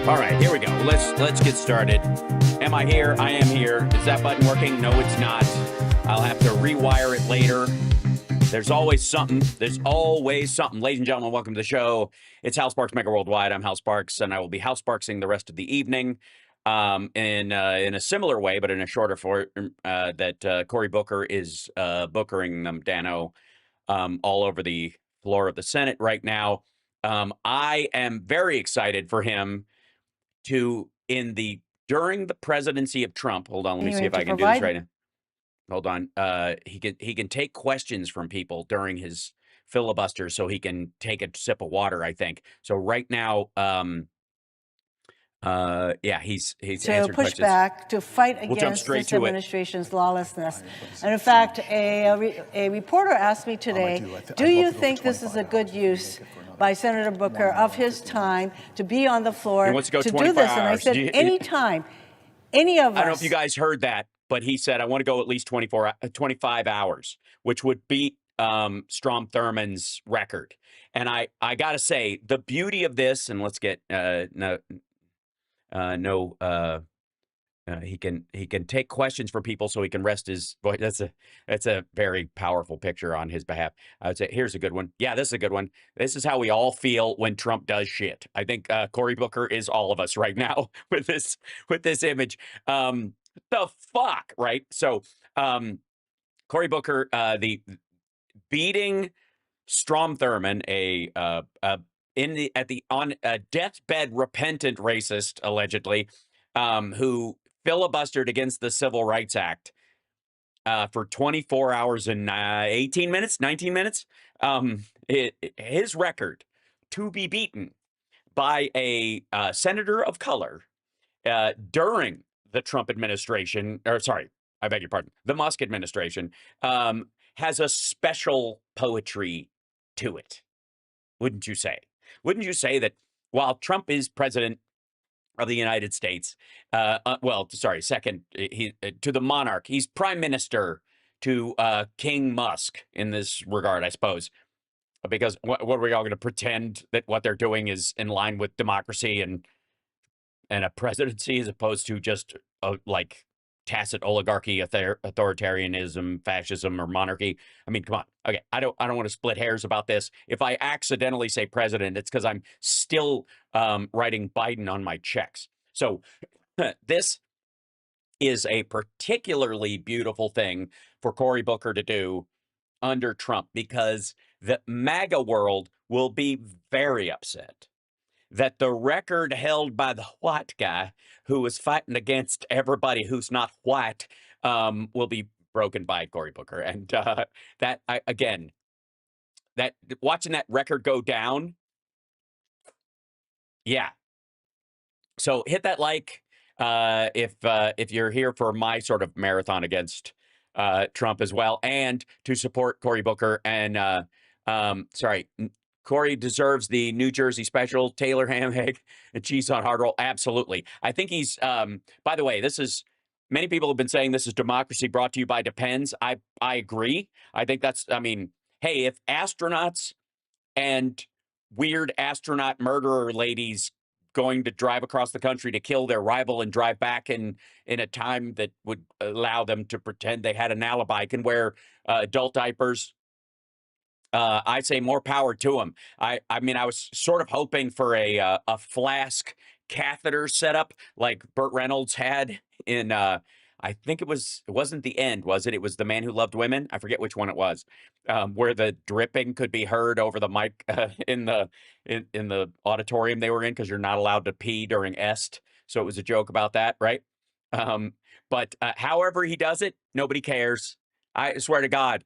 All right, here we go. Let's get started. Am I here? I am here. Is that button working? No, it's not. I'll have to rewire it later. There's always something. There's always something. Ladies and gentlemen, welcome to the show. It's Hal Sparks Mega Worldwide. I'm Hal Sparks, and I will be Hal Sparksing the rest of the evening in a similar way, but in a shorter form that Cory Booker is bookering them, Dano, all over the floor of the Senate right now. I am very excited for him to, during the presidency of Trump, hold on, let me see if I can do this right now. Hold on. He can take questions from people during his filibuster, so he can take a sip of water, I think. So right now, yeah, he's to push back, to fight against this administration's lawlessness. And in fact, a reporter asked me today, do you think this is a good use by Senator Booker of his time to be on the floor to do this? And I said, anytime, any of us. I don't know if you guys heard that, but he said, I want to go at least 25 hours, which would beat Strom Thurmond's record. And I got to say, the beauty of this, and let's get he can take questions from people so he can rest his voice. That's a very powerful picture on his behalf. I would say, here's a good one. Yeah, this is a good one. This is how we all feel when Trump does shit. I think Cory Booker is all of us right now with this image. The fuck, right? So Cory Booker, the beating Strom Thurmond, on a deathbed repentant racist, allegedly, who filibustered against the Civil Rights Act for 24 hours and 19 minutes. His record to be beaten by a senator of color during the Trump administration, or sorry, I beg your pardon, the Musk administration, has a special poetry to it. Wouldn't you say? Wouldn't you say that while Trump is president of the United States, second to the monarch, he's prime minister to King Musk in this regard, I suppose, because what are we all going to pretend that what they're doing is in line with democracy and a presidency as opposed to just like tacit oligarchy, authoritarianism, fascism, or monarchy? I mean, come on. Okay, I don't want to split hairs about this. If I accidentally say president, it's because I'm still writing Biden on my checks. So this is a particularly beautiful thing for Cory Booker to do under Trump, because the MAGA world will be very upset that the record held by the white guy who was fighting against everybody who's not white will be broken by Cory Booker. And watching that record go down, yeah. So hit that like if you're here for my sort of marathon against Trump as well, and to support Cory Booker. And Cory deserves the New Jersey special, Taylor ham, egg, and cheese on hard roll. Absolutely. I think he's, by the way, many people have been saying this is democracy brought to you by Depends. I agree. I think hey, if astronauts and weird astronaut murderer ladies going to drive across the country to kill their rival and drive back in a time that would allow them to pretend they had an alibi, can wear adult diapers, I say more power to him. I mean, I was sort of hoping for a flask catheter setup like Burt Reynolds had in, I think it wasn't The End, was it? It was The Man Who Loved Women. I forget which one it was, where the dripping could be heard over the mic in the auditorium they were in, because you're not allowed to pee during Est. So it was a joke about that, right? But however he does it, nobody cares. I swear to God,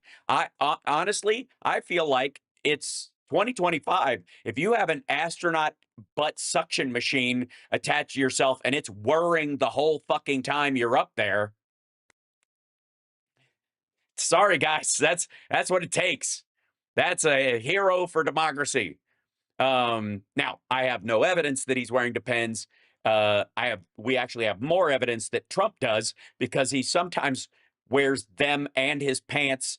honestly, I feel like it's 2025. If you have an astronaut butt suction machine attached to yourself and it's whirring the whole fucking time you're up there, sorry guys, that's what it takes. That's a hero for democracy. Now, I have no evidence that he's wearing Depends. We actually have more evidence that Trump does, because he sometimes wears them and his pants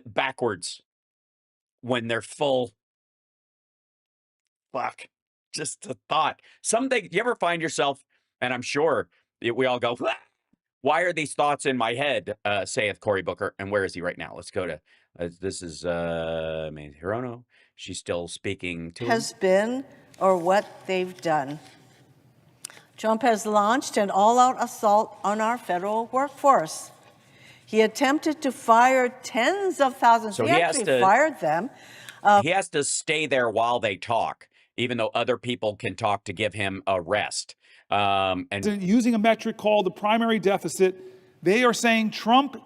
backwards when they're full. Fuck. just a thought. Something you ever find yourself, and I'm sure we all go, "Ah, why are these thoughts in my head? Saith Cory Booker. And where is he right now? Let's go to this is Hirono. She's still speaking to has been or what they've done. Trump has launched an all-out assault on our federal workforce. He attempted to fire tens of thousands. So he actually fired them. He has to stay there while they talk, even though other people can talk to give him a rest. And using a metric called the primary deficit, they are saying Trump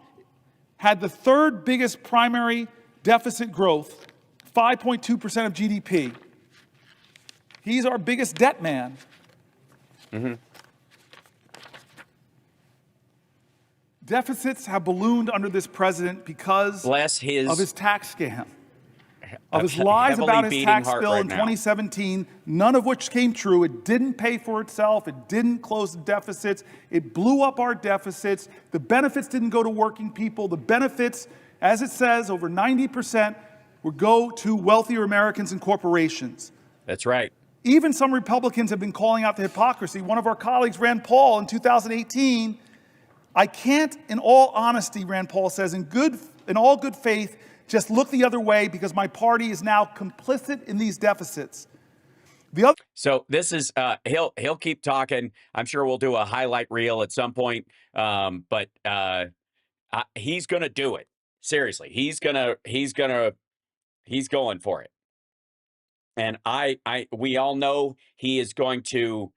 had the third biggest primary deficit growth, 5.2% of GDP. He's our biggest debt man. Mm-hmm. Deficits have ballooned under this president because of his tax scam, of his lies about his tax bill in 2017, none of which came true. It didn't pay for itself. It didn't close the deficits. It blew up our deficits. The benefits didn't go to working people. The benefits, as it says, over 90% would go to wealthier Americans and corporations. That's right. Even some Republicans have been calling out the hypocrisy. One of our colleagues, Rand Paul, in 2018, I can't, in all honesty, Rand Paul says, in all good faith, just look the other way because my party is now complicit in these deficits. So this is he'll keep talking. I'm sure we'll do a highlight reel at some point. But he's going to do it. Seriously, he's going for it. And we all know he is going to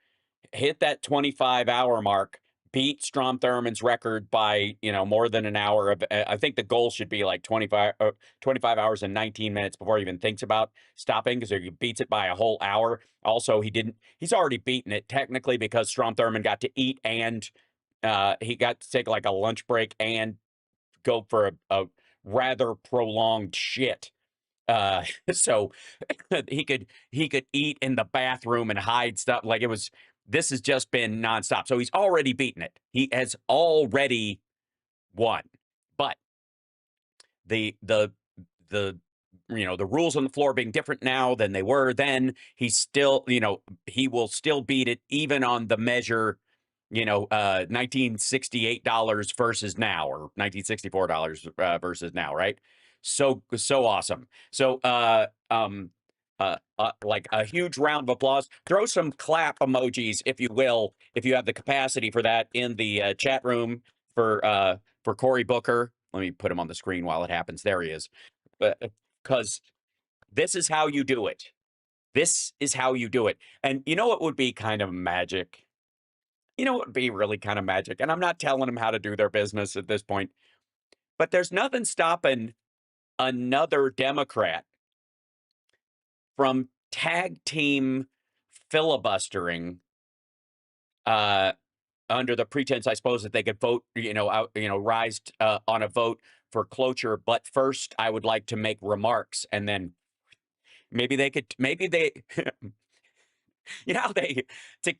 hit that 25-hour mark, beat Strom Thurmond's record by, more than an hour. I think the goal should be like 25 hours and 19 minutes before he even thinks about stopping, because he beats it by a whole hour. Also, he's already beaten it technically because Strom Thurmond got to eat and he got to take like a lunch break and go for a rather prolonged shit. So he could eat in the bathroom and hide stuff. Like this has just been nonstop. So he's already beaten it. He has already won. But the rules on the floor being different now than they were then, he's still, he will still beat it even on the measure, $1968 versus now, or $1964 versus now, right? So awesome. So like a huge round of applause. Throw some clap emojis, if you will, if you have the capacity for that, in the chat room for Cory Booker. Let me put him on the screen while it happens. There he is. Because this is how you do it. This is how you do it. And you know what would be kind of magic? You know what would be really kind of magic? And I'm not telling them how to do their business at this point, but there's nothing stopping another Democrat from tag team filibustering under the pretense, I suppose, that they could vote, rise on a vote for cloture. But first, I would like to make remarks, and then maybe they, to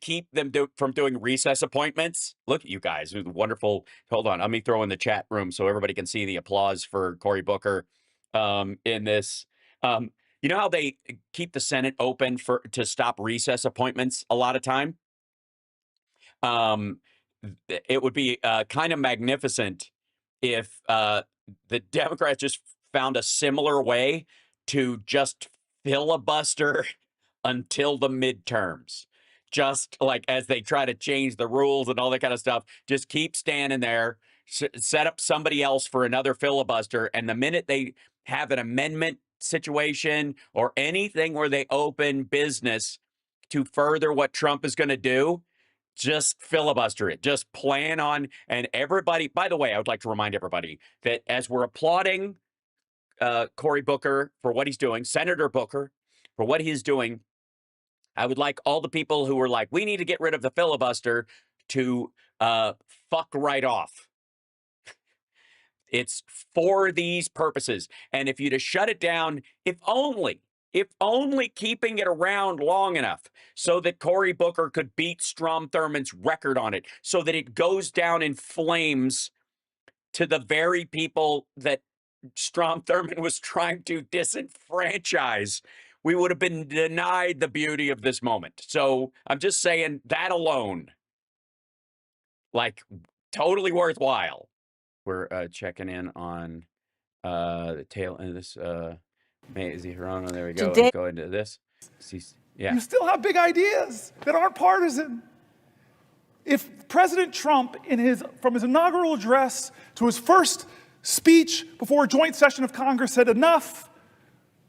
keep them from doing recess appointments. Look at you guys, wonderful. Hold on, let me throw in the chat room so everybody can see the applause for Cory Booker in this. You know how they keep the Senate open to stop recess appointments a lot of time? It would be kind of magnificent if the Democrats just found a similar way to just filibuster until the midterms. Just like as they try to change the rules and all that kind of stuff, just keep standing there, set up somebody else for another filibuster. And the minute they have an amendment situation or anything where they open business to further what Trump is going to do, just filibuster it. Just plan on. And everybody, by the way, I would like to remind everybody that as we're applauding Cory Booker for what he's doing, Senator Booker for what he's doing, I would like all the people who were like, we need to get rid of the filibuster to fuck right off. It's for these purposes. And if you to shut it down, if only keeping it around long enough so that Cory Booker could beat Strom Thurmond's record on it, so that it goes down in flames to the very people that Strom Thurmond was trying to disenfranchise we would have been denied the beauty of this moment. So I'm just saying that alone, like, totally worthwhile. We're checking in on the tail end of this. Mazie Hirono, there we go. Today, go into this. Yeah. You still have big ideas that aren't partisan. If President Trump, from his inaugural address to his first speech before a joint session of Congress, said enough,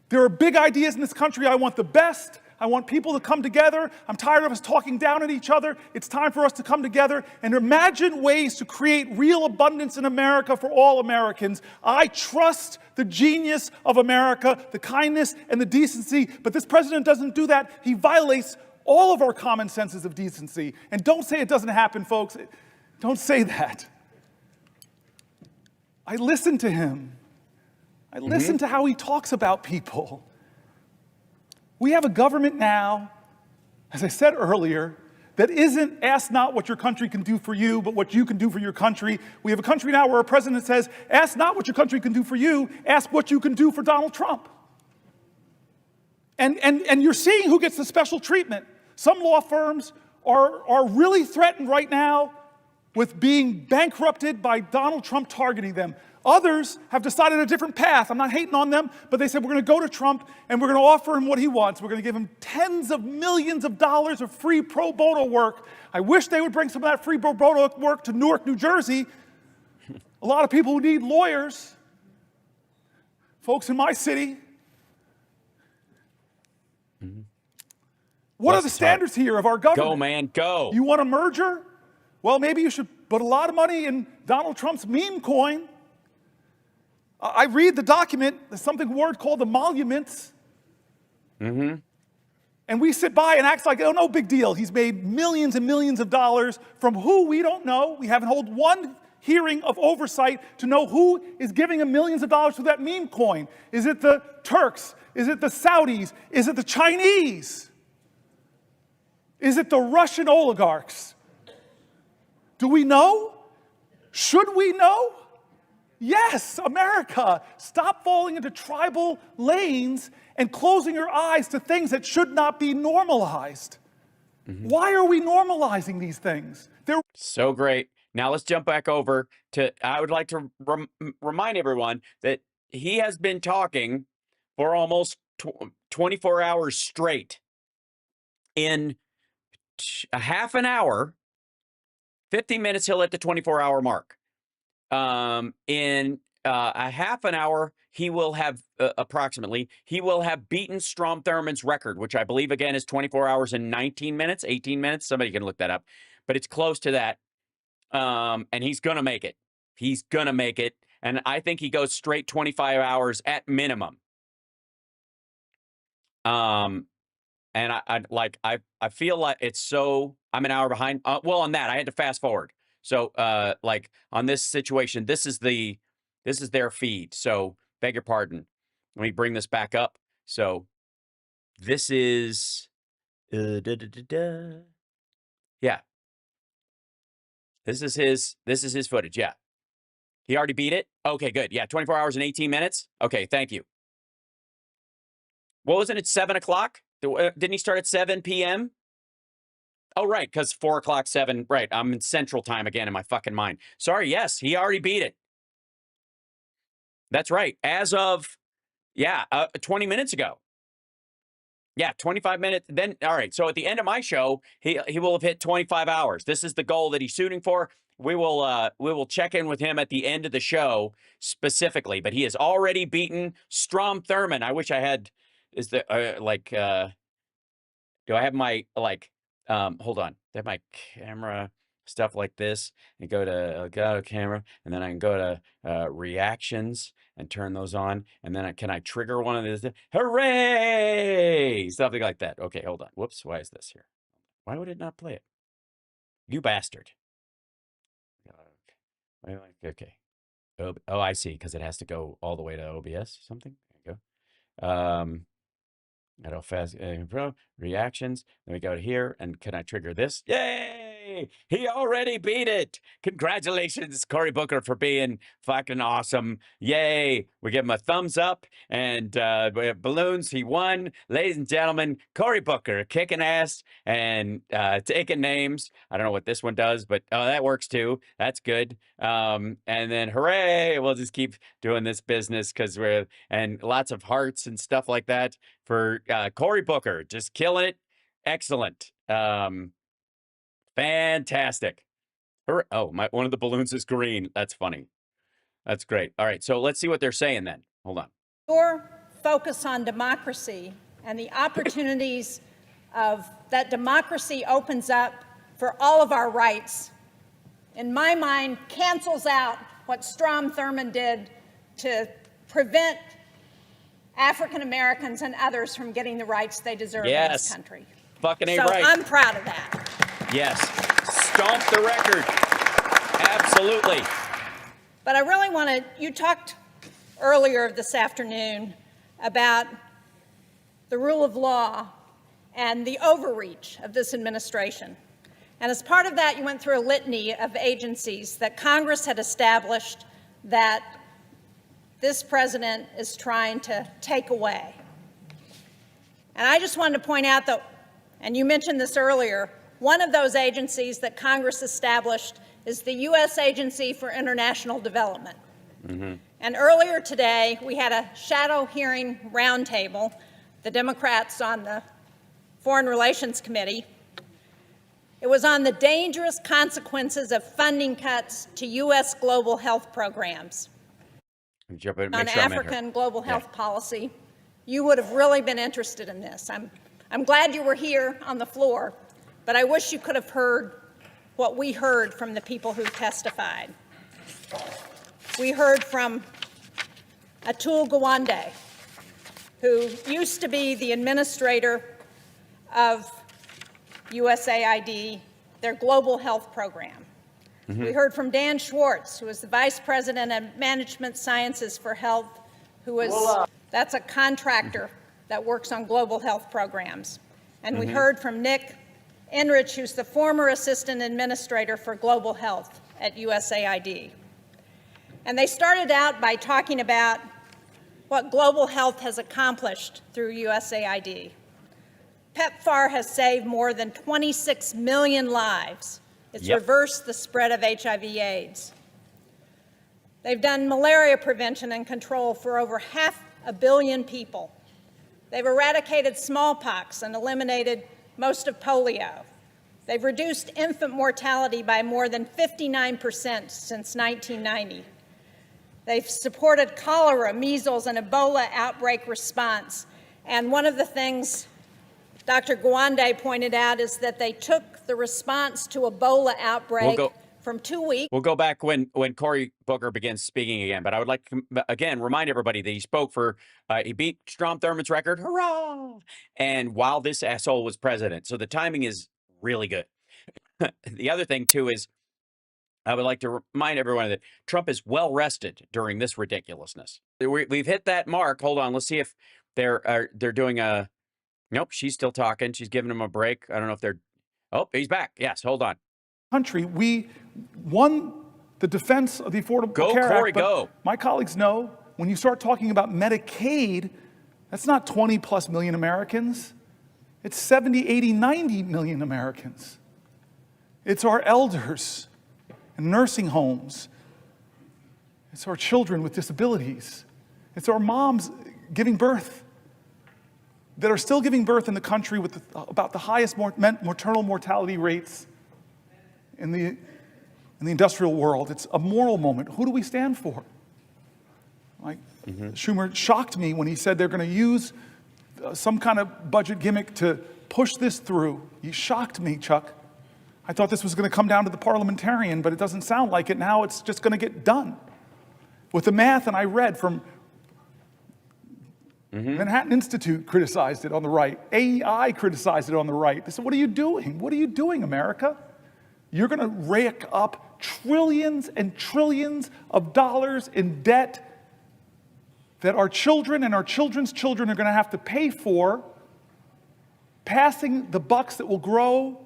there are big ideas in this country. I want the best. I want people to come together. I'm tired of us talking down at each other. It's time for us to come together and imagine ways to create real abundance in America for all Americans. I trust the genius of America, the kindness and the decency, but this president doesn't do that. He violates all of our common senses of decency. And don't say it doesn't happen, folks. Don't say that. I listen to him. I listen to how he talks about people. We have a government now, as I said earlier, that isn't ask not what your country can do for you, but what you can do for your country. We have a country now where a president says, ask not what your country can do for you, ask what you can do for Donald Trump. And you're seeing who gets the special treatment. Some law firms are really threatened right now with being bankrupted by Donald Trump targeting them. Others have decided a different path. I'm not hating on them, but they said, we're going to go to Trump and we're going to offer him what he wants. We're going to give him tens of millions of dollars of free pro bono work. I wish they would bring some of that free pro bono work to Newark, New Jersey. A lot of people who need lawyers, folks in my city. What are the standards here of our government? Go, man, go. You want a merger? Well, maybe you should put a lot of money in Donald Trump's meme coin. I read the document. There's something word called emoluments. And we sit by and act like, oh, no big deal. He's made millions and millions of dollars from who we don't know. We haven't held one hearing of oversight to know who is giving him millions of dollars for that meme coin. Is it the Turks? Is it the Saudis? Is it the Chinese? Is it the Russian oligarchs? Do we know? Should we know? Yes, America, stop falling into tribal lanes and closing your eyes to things that should not be normalized. Why are we normalizing these things? They're so great. Now let's jump back over to, I would like to remind everyone that he has been talking for almost 24 hours straight. In a half an hour, 50 minutes, he'll hit the 24-hour mark. In a half an hour, he will have approximately, he will have beaten Strom Thurmond's record, which I believe, again, is 24 hours and 19 minutes, 18 minutes. Somebody can look that up. But it's close to that. And he's going to make it. He's going to make it. And I think he goes straight 25 hours at minimum. And I feel like it's so, I'm an hour behind. Well, on that, I had to fast forward. So, like on this situation, this is their feed. So, beg your pardon. Let me bring this back up. So, this is, yeah. This is his footage. Yeah. He already beat it. Okay, good. Yeah. 24 hours and 18 minutes. Okay. Thank you. What was it? At 7 o'clock? Didn't he start at 7 p.m.? Oh, right, because 4 o'clock, 7. Right, I'm in Central Time again in my fucking mind. Sorry, yes, he already beat it. That's right. As of, 20 minutes ago. Yeah, 25 minutes. Then, all right, so at the end of my show, he will have hit 25 hours. This is the goal that he's shooting for. We will check in with him at the end of the show specifically, but he has already beaten Strom Thurmond. I wish I had, do I have my, hold on. I have my camera stuff like this and go to camera, and then I can go to reactions and turn those on. And then can I trigger one of these? Hooray! Something like that. Okay, hold on. Whoops. Why is this here? Why would it not play it? You bastard. Okay. Oh, I see. Because it has to go all the way to OBS or something. There you go. How fast pro reactions. Then we go to here, and can I trigger this? Yay! He already beat it. Congratulations, Cory Booker, for being fucking awesome. Yay. We give him a thumbs up, and we have balloons. He won. Ladies and gentlemen, Cory Booker kicking ass and taking names. I don't know what this one does, but that works too. That's good. And then hooray, we'll just keep doing this business because and lots of hearts and stuff like that for Cory Booker. Just killing it. Excellent. Fantastic. Oh, one of the balloons is green. That's funny. That's great. All right, so let's see what they're saying then. Hold on. Your focus on democracy and the opportunities that democracy opens up for all of our rights, in my mind, cancels out what Strom Thurmond did to prevent African Americans and others from getting the rights they deserve in this country. Fucking so right. I'm proud of that. Yes. Stomp the record. Absolutely. But I really want to, you talked earlier this afternoon about the rule of law and the overreach of this administration. And as part of that, you went through a litany of agencies that Congress had established that this president is trying to take away. And I just wanted to point out that, and you mentioned this earlier, one of those agencies that Congress established is the U.S. Agency for International Development. Mm-hmm. And earlier today, we had a shadow hearing roundtable, the Democrats on the Foreign Relations Committee. It was on the dangerous consequences of funding cuts to U.S. global health programs. On African global health policy, you would have really been interested in this. I'm glad you were here on the floor, but I wish you could have heard what we heard from the people who testified. We heard from Atul Gawande, who used to be the administrator of USAID, their global health program. Mm-hmm. We heard from Dan Schwartz, who is the Vice President of Management Sciences for Health, that's a contractor that works on global health programs. And we heard from Nick Enrich, who's the former Assistant Administrator for Global Health at USAID. And they started out by talking about what global health has accomplished through USAID. PEPFAR has saved more than 26 million lives. It's reversed the spread of HIV/AIDS. They've done malaria prevention and control for over 500 million people. They've eradicated smallpox and eliminated most of polio. They've reduced infant mortality by more than 59% since 1990. They've supported cholera, measles, and Ebola outbreak response. And one of the things Dr. Gawande pointed out is that they took the response to Ebola outbreak from 2 weeks. We'll go back when Cory Booker begins speaking again, but I would like to, again, remind everybody that he spoke for, he beat Strom Thurmond's record, hurrah! And while this asshole was president. So the timing is really good. The other thing, too, is I would like to remind everyone that Trump is well rested during this ridiculousness. We've hit that mark. Hold on. Let's see if they're doing a, nope, she's still talking. She's giving him a break. I don't know if they're, oh, he's back. Yes, hold on. Country, we won the defense of the Affordable Care Cory, Act. Go. My colleagues know when you start talking about Medicaid, that's not 20 plus million Americans. It's 70, 80, 90 million Americans. It's our elders in nursing homes. It's our children with disabilities. It's our moms giving birth that are still giving birth in the country with about the highest maternal mortality rates in the industrial world. It's a moral moment. Who do we stand for? Like Schumer shocked me when he said they're going to use some kind of budget gimmick to push this through. He shocked me, Chuck. I thought this was going to come down to the parliamentarian, but it doesn't sound like it. Now it's just going to get done. With the math, and I read from Manhattan Institute criticized it on the right. AEI criticized it on the right. They said, what are you doing? What are you doing, America? You're going to rake up trillions and trillions of dollars in debt that our children and our children's children are going to have to pay for, passing the bucks that will grow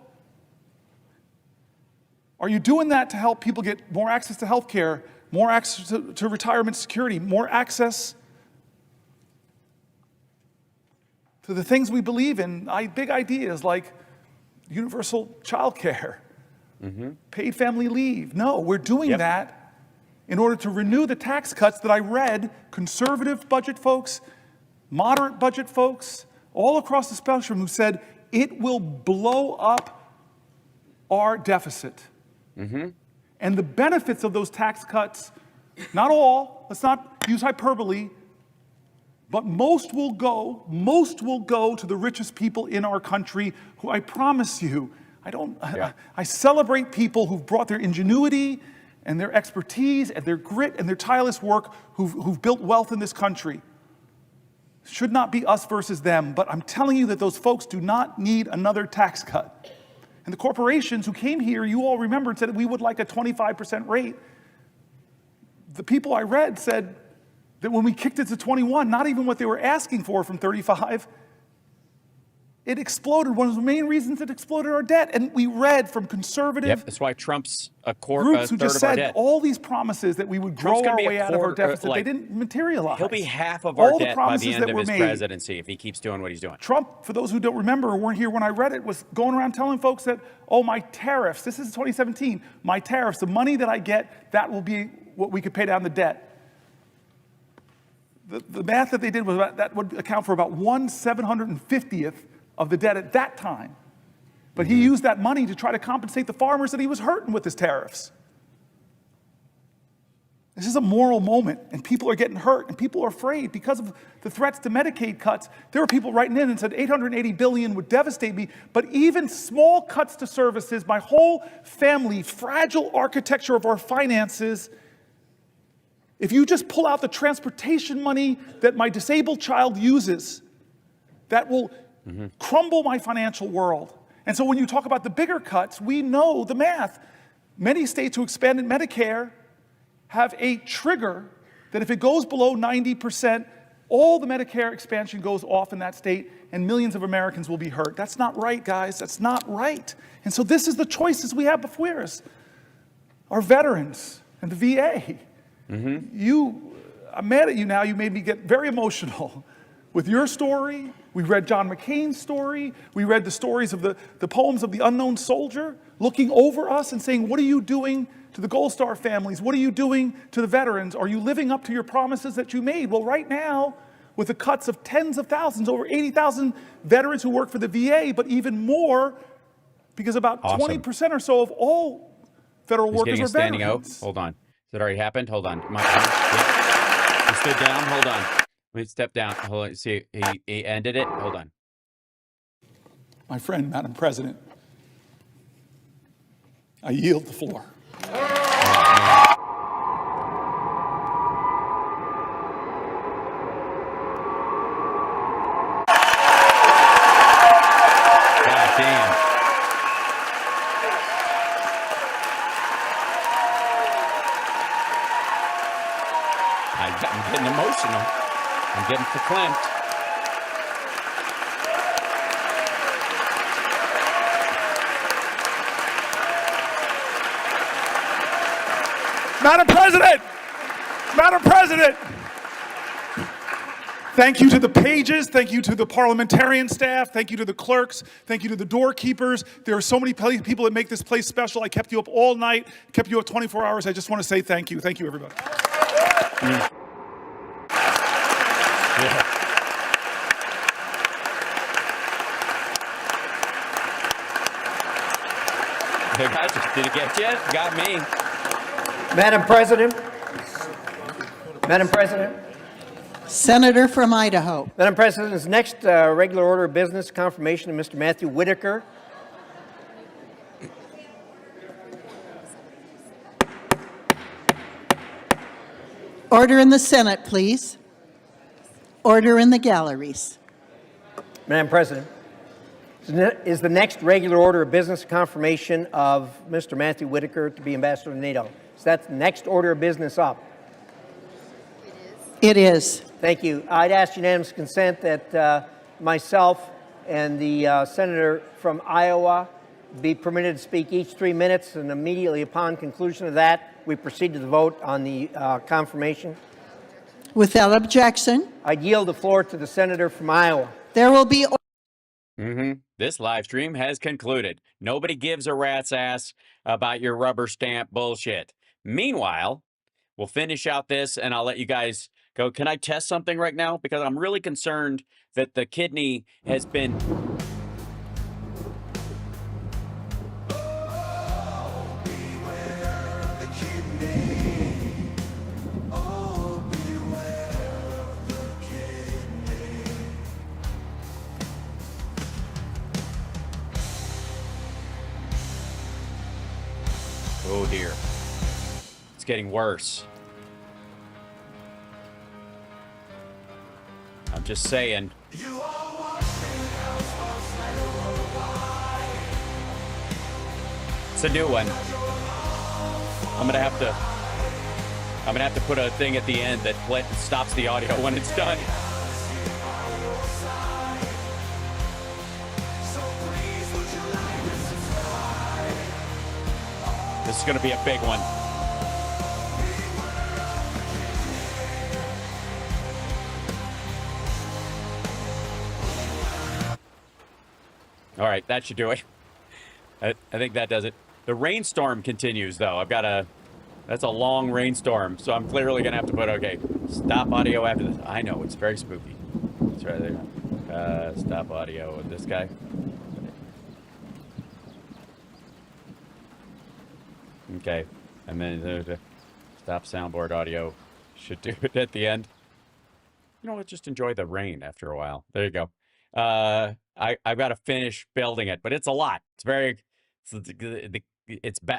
Are you doing that to help people get more access to health care, more access to retirement security, more access to the things we believe in, big ideas like universal child care, paid family leave? No, we're doing that in order to renew the tax cuts that I read conservative budget folks, moderate budget folks, all across the spectrum who said it will blow up our deficit. And the benefits of those tax cuts, not all, let's not use hyperbole, but most will go to the richest people in our country, who I promise you, I celebrate people who've brought their ingenuity and their expertise and their grit and their tireless work, who've built wealth in this country. Should not be us versus them, but I'm telling you that those folks do not need another tax cut. And the corporations who came here, you all remember, said we would like a 25% rate. The people I read said that when we kicked it to 21, not even what they were asking for from 35, it exploded. One of the main reasons it exploded our debt. And we read from conservative that's why Trump's groups who just said all these promises that we would grow our way out of our deficit, they didn't materialize. He'll be half of our debt by the end of his made. presidency if he keeps doing what he's doing. Trump, for those who don't remember or weren't here when I read it, was going around telling folks that, oh, my tariffs, this is 2017, my tariffs, the money that I get, that will be what we could pay down the debt. The math that they did was that would account for about 1/750th of the debt at that time. But he used that money to try to compensate the farmers that he was hurting with his tariffs. This is a moral moment, and people are getting hurt, and people are afraid because of the threats to Medicaid cuts. There were people writing in and said $880 billion would devastate me, but even small cuts to services, my whole family, fragile architecture of our finances, if you just pull out the transportation money that my disabled child uses, that will crumble my financial world. And so when you talk about the bigger cuts, we know the math. Many states who expanded Medicare have a trigger that if it goes below 90%, all the Medicare expansion goes off in that state and millions of Americans will be hurt. That's not right, guys. That's not right. And so this is the choices we have before us. Our veterans and the VA. I'm mad at you now. You made me get very emotional with your story. We read John McCain's story. We read the stories of the poems of the unknown soldier looking over us and saying, what are you doing to the Gold Star families? What are you doing to the veterans? Are you living up to your promises that you made? Well, right now, with the cuts of tens of thousands, over 80,000 veterans who work for the VA, but even more, because about 20% or so of all federal workers are veterans. Hold on. Has it already happened? Hold on. He stood down. Hold on. Let me step down. Hold on. See, he ended it. Hold on. My friend, Madam President, I yield the floor. God damn. I'm getting emotional. I'm getting verklempt. Madam President, thank you to the pages, thank you to the parliamentarian staff, thank you to the clerks, thank you to the doorkeepers. There are so many people that make this place special. I kept you up all night, kept you up 24 hours. I just want to say thank you. Thank you, everybody. Did it get you? Got me. Madam President. Senator from Idaho. Madam President, this next regular order of business, confirmation of Mr. Matthew Whitaker. Order in the Senate, please. Order in the galleries. Madam President, is the next regular order of business confirmation of Mr. Matthew Whitaker to be ambassador to NATO? So that's the next order of business up. It is. Thank you. I'd ask unanimous consent that myself and the senator from Iowa be permitted to speak each 3 minutes, and immediately upon conclusion of that, we proceed to the vote on the confirmation. Without objection, I yield the floor to the senator from Iowa. there will be. This live stream has concluded. Nobody gives a rat's ass about your rubber stamp bullshit. Meanwhile, we'll finish out this and I'll let you guys go. Can I test something right now? Because I'm really concerned that the kidney has been... Oh dear. It's getting worse. I'm just saying. It's a new one. I'm gonna have to put a thing at the end that stops the audio when it's done. This is gonna be a big one. All right, that should do it. I think that does it. The rainstorm continues, though. That's a long rainstorm, so I'm clearly gonna have to put, okay, stop audio after this. I know, it's very spooky. It's right there. Stop audio with this guy. Okay, and then stop soundboard audio. Should do it at the end. You know what? Just enjoy the rain after a while. There you go. I've got to finish building it, but it's a lot. It's very.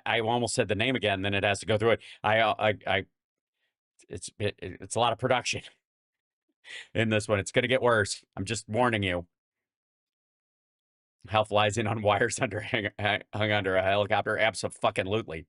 I almost said the name again. Then it has to go through it. It's a lot of production in this one. It's going to get worse. I'm just warning you. Health lies in on wires hung under a helicopter. Abso-fucking-lutely.